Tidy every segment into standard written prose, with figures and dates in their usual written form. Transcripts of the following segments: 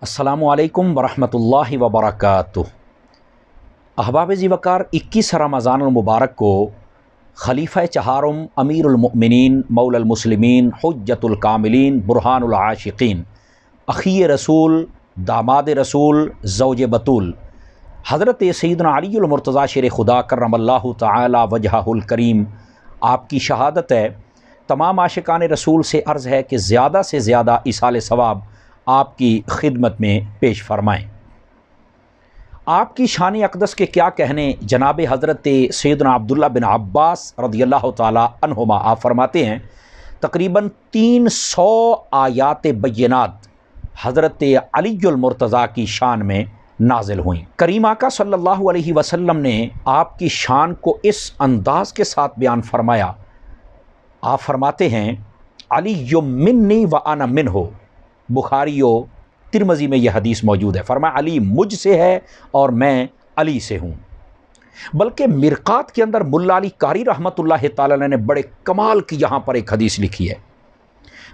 अस्सलामु अलैकुम वरहमतुल्लाहि वबरकातुह। अहबाब ज़ीवकार 21 रमज़ान मुबारक को खलीफ़ा चहारुम अमीरुल मुमिनीन मौलल मुस्लिमीन हुज्जतुल कामिलीन बुरहानुल आशिकीन अख़ी रसूल दामाद रसूल ज़ौज बतूल हज़रत सैयदना अलीउल मुर्तज़ा शेर खुदा करमल्लाहु तआला वजहुल करीम आपकी शहादत है। तमाम आशिकान रसूल से अर्ज़ है कि ज़्यादा से ज़्यादा इसाले सवाब आपकी खिदमत में पेश फरमाएँ। आपकी शान अक़दस के क्या कहने। जनाब हज़रत सैयदना अब्दुल्ला बिन अब्बास रज़ियल्लाहु ताला अन्हुमा आप फरमाते हैं तकरीबन 300 आयात बय्यनात हज़रत अलीउल मुर्तज़ा की शान में नाजिल हुई। करीम आका सल्लल्लाहु अलैहि वसल्लम ने आपकी शान को इस अंदाज़ के साथ बयान फरमाया। आप फरमाते हैं अली मिन्नी व अना मिन्हु। बुखारी और तिरमज़ी में यह हदीस मौजूद है। फरमाया अली मुझसे है और मैं अली से हूँ। बल्कि मिरकात के अंदर मुल्ला अली कारी रहमतुल्लाह ताला ने बड़े कमाल की यहाँ पर एक हदीस लिखी है।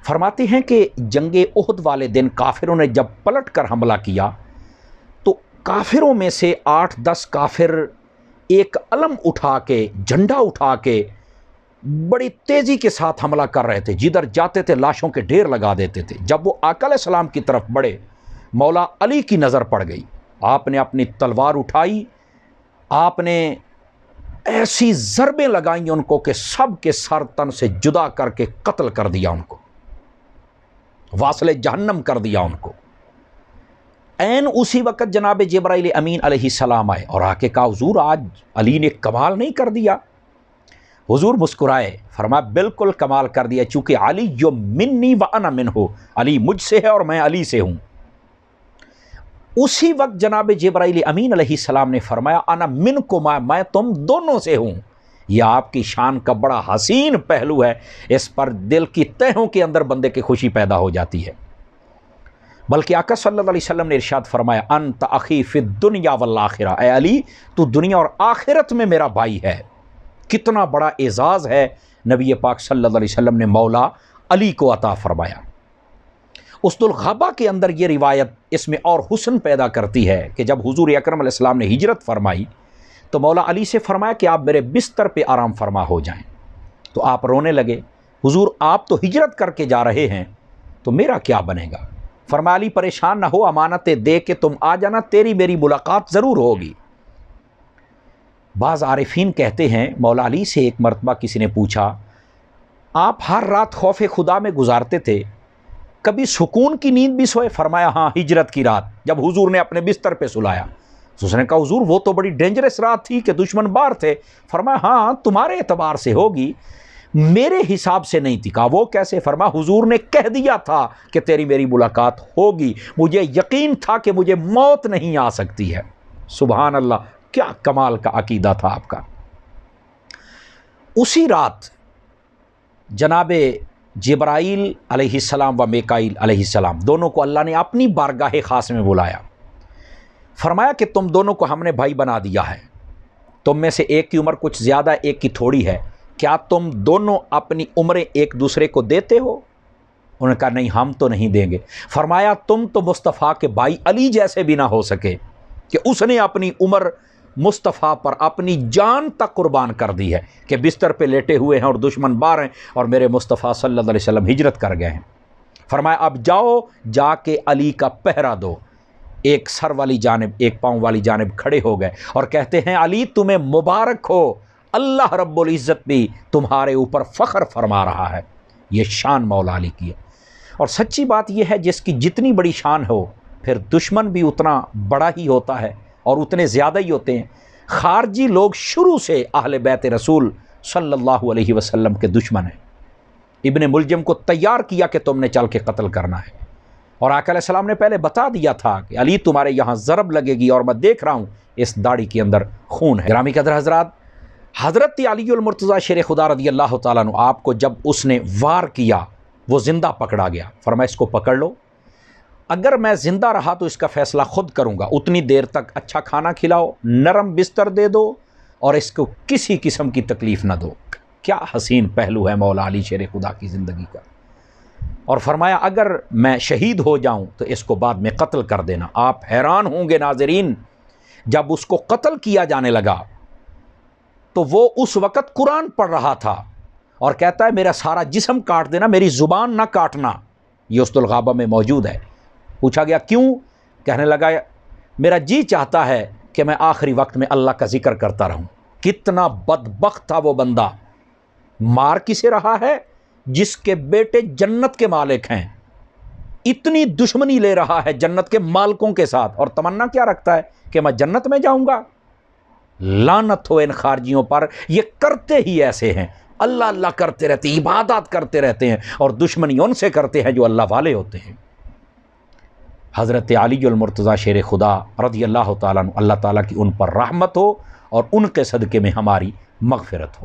फरमाते हैं कि जंगे उहद वाले दिन काफिरों ने जब पलट कर हमला किया तो काफिरों में से 8-10 काफिर एक अलम उठा के, झंडा उठा के बड़ी तेज़ी के साथ हमला कर रहे थे। जिधर जाते थे लाशों के ढेर लगा देते थे। जब वो आका अलैहिस्सलाम की तरफ बढ़े, मौला अली की नज़र पड़ गई। आपने अपनी तलवार उठाई, आपने ऐसी ज़रबें लगाई उनको कि सब के सर तन से जुदा करके कत्ल कर दिया, उनको वासले जहन्नम कर दिया उनको। ऐन उसी वक़्त जनाब जिब्राइल अमीन अलैहिस्सलाम आए और आके कहा हुज़ूर आज अली ने कमाल नहीं कर दिया। हुजूर मुस्कुराए, फरमाया बिल्कुल कमाल कर दिया, चूँकि अली जो मिन्नी व अना मिन्हु, अली मुझसे है और मैं अली से हूँ। उसी वक्त जनाब जिब्राइल अमीन अलैहिस्सलाम ने फरमाया अना मिनकुमा, मैं तुम दोनों से हूँ। यह आपकी शान का बड़ा हसीन पहलू है। इस पर दिल की तहों के अंदर बंदे की खुशी पैदा हो जाती है। बल्कि आका सल्लल्लाहु अलैहि वसल्लम ने इरशाद फरमाया अंत अखी फिद दुनिया वल आखिरा, ए अली तू दुनिया और आखिरत में मेरा भाई है। कितना बड़ा एजाज़ है नबी पाक सल्लल्लाहु अलैहि वसल्लम ने मौला अली को अता फरमाया। उस्तुल ग़बा के अंदर ये रिवायत इसमें और हुस्न पैदा करती है कि जब हुजूर अकरम अलैहिस्सलाम ने हिजरत फरमाई तो मौला अली से फरमाया कि आप मेरे बिस्तर पे आराम फरमा हो जाएं। तो आप रोने लगे, हुजूर आप तो हिजरत करके जा रहे हैं तो मेरा क्या बनेगा। फरमाया अली परेशान ना हो, अमानतें दे के तुम आ जाना, तेरी मेरी मुलाकात ज़रूर होगी। बाज़ आरिफीन कहते हैं मौला अली से एक मरतबा किसी ने पूछा आप हर रात खौफ खुदा में गुजारते थे, कभी सुकून की नींद भी सोए। फरमाया हाँ, हिजरत की रात जब हुजूर ने अपने बिस्तर पे सुलाया तो उसने कहा हुजूर वो तो बड़ी डेंजरस रात थी कि दुश्मन बाहर थे। फरमाया हाँ तुम्हारे एतबार से होगी, मेरे हिसाब से नहीं थी। कहा वो कैसे। फरमाया हुजूर ने कह दिया था कि तेरी मेरी मुलाकात होगी, मुझे यकीन था कि मुझे मौत नहीं आ सकती है। सुभान अल्लाह, क्या कमाल का अकीदा था आपका। उसी रात जनाबे जिब्राइल अलैहिस्सलाम व मीकाईल अलैहिस्सलाम दोनों को अल्लाह ने अपनी बारगाह खास में बुलाया। फरमाया कि तुम दोनों को हमने भाई बना दिया है। तुम में से एक की उम्र कुछ ज़्यादा, एक की थोड़ी है। क्या तुम दोनों अपनी उम्रें एक दूसरे को देते हो। उन्होंने कहा नहीं, हम तो नहीं देंगे। फरमाया तुम तो मुस्तफ़ा के भाई अली जैसे भी ना हो सके कि उसने अपनी उम्र मुस्तफ़ा पर अपनी जान तक कुर्बान कर दी है कि बिस्तर पे लेटे हुए हैं और दुश्मन बाहर हैं और मेरे मुस्तफ़ा सल्लल्लाहु अलैहि वसल्लम हिजरत कर गए हैं। फरमाया अब जाओ, जाके अली का पहरा दो। एक सर वाली जानिब, एक पाँव वाली जानिब खड़े हो गए और कहते हैं अली तुम्हें मुबारक हो, अल्लाह रब्बुल इज़्ज़त भी तुम्हारे ऊपर फ़ख्र फरमा रहा है। ये शान मौला अली की है। और सच्ची बात यह है जिसकी जितनी बड़ी शान हो फिर दुश्मन भी उतना बड़ा ही होता है और उतने ज़्यादा ही होते हैं। खारजी लोग शुरू से अहले बैत रसूल सल्लल्लाहु अलैहि वसल्लम के दुश्मन हैं। इब्ने मुलजम को तैयार किया कि तुमने चल के कत्ल करना है और आका अलैहिस्सलाम ने पहले बता दिया था कि अली तुम्हारे यहाँ ज़रब लगेगी और मैं देख रहा हूँ इस दाढ़ी के अंदर खून है। ग्रामी कदर हज़रात, हज़रत अलीउल मुर्तज़ा शेर खुदा रज़ियल्लाहु ताला अन्हु आपको जब उसने वार किया वो ज़िंदा पकड़ा गया। फरमाया इसको पकड़ लो, अगर मैं ज़िंदा रहा तो इसका फ़ैसला ख़ुद करूँगा। उतनी देर तक अच्छा खाना खिलाओ, नरम बिस्तर दे दो और इसको किसी किस्म की तकलीफ़ ना दो। क्या हसीन पहलू है मौला अली शेर खुदा की ज़िंदगी का। اور فرمایا اگر میں شہید ہو جاؤں تو اس کو بعد میں قتل کر دینا۔ آپ حیران ہوں گے ناظرین، جب اس کو قتل کیا جانے لگا تو وہ اس وقت قرآن پڑھ رہا تھا اور کہتا ہے میرا سارا جسم کاٹ دینا، میری زبان نہ کاٹنا۔ یہ اسد الغابہ میں موجود ہے۔ پوچھا گیا کیوں؟ کہنے لگا میرا جی چاہتا ہے کہ میں آخری وقت میں اللہ کا ذکر کرتا رہوں۔ کتنا بدبخت تھا وہ بندہ! مار کسے رہا ہے؟ جس کے بیٹے جنت کے مالک ہیں، اتنی دشمنی لے رہا ہے جنت کے مالکوں کے ساتھ، اور تمنا کیا رکھتا ہے کہ میں جنت میں جاؤں گا۔ لعنت ہو ان خارجیوں پر، یہ کرتے ہی ایسے ہیں، اللہ اللہ کرتے رہتے ہیں، عبادات کرتے رہتے ہیں، اور دشمنی ان سے کرتے ہیں جو اللہ والے ہوتے ہیں۔ حضرت علی المرتضیٰ شیر خدا رضی اللہ تعالیٰ عنہ، اللہ تعالیٰ کی ان پر رحمت ہو اور ان کے صدقے میں ہماری مغفرت ہو۔